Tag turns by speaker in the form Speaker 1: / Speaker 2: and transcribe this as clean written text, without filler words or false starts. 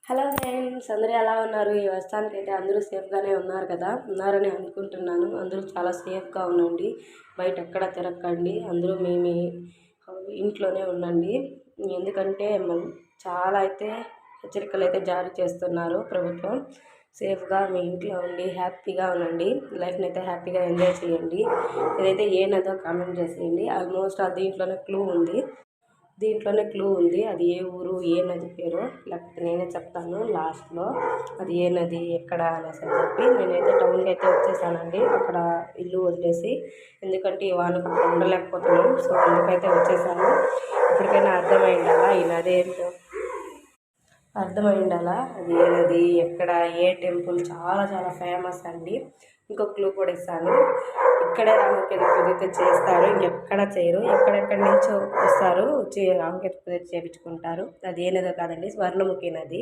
Speaker 1: Hello friends, అందరూ ఎలా ఉన్నారు? ఈ వర్షానికైతే అందరూ సేఫ్గానే ఉన్నారు కదా, ఉన్నారని అనుకుంటున్నాను. అందరూ చాలా సేఫ్గా ఉండండి, బయట ఎక్కడ తిరగకండి. అందరూ మీ ఇంట్లోనే ఉండండి. ఎందుకంటే చాలా అయితే హెచ్చరికలు అయితే జారీ చేస్తున్నారు ప్రభుత్వం. సేఫ్గా మీ ఇంట్లో ఉండి హ్యాపీగా ఉండండి, లైఫ్ని అయితే హ్యాపీగా ఎంజాయ్ చేయండి. ఇదైతే ఏనదో కామెంట్ చేసేయండి. ఆల్మోస్ట్ దీంట్లోనే క్లూ ఉంది. అది ఏ ఊరు, ఏ నది పేరు, లేకపోతే నేనే చెప్తాను లాస్ట్లో. అది ఏ నది, ఎక్కడ అనేసి చెప్పి నేనైతే టౌన్కి అయితే వచ్చేసానండి, అక్కడ ఇల్లు వదిలేసి. ఎందుకంటే ఈ వానకు అక్కడ ఉండలేకపోతున్నాం, సో అందుకైతే వచ్చేసాను. ఇప్పటికైనా అర్థమైండాలా ఈ నది ఏంటో, అర్థమైండాలా అది ఏ నది, ఎక్కడ, ఏ టెంపుల్ చాలా చాలా ఫేమస్ అండి. ఇంకొక క్లూ కూడా ఇస్తాను. ఇక్కడే రామకేతు పూజ అయితే చేస్తారు, ఇంకెక్కడ చేయరు. ఎక్కడెక్కడి నుంచో వస్తారు, వచ్చి రామకేతు పూజ చేయించుకుంటారు. అది ఏ నదో కాదండి, స్వర్ణముఖి నది.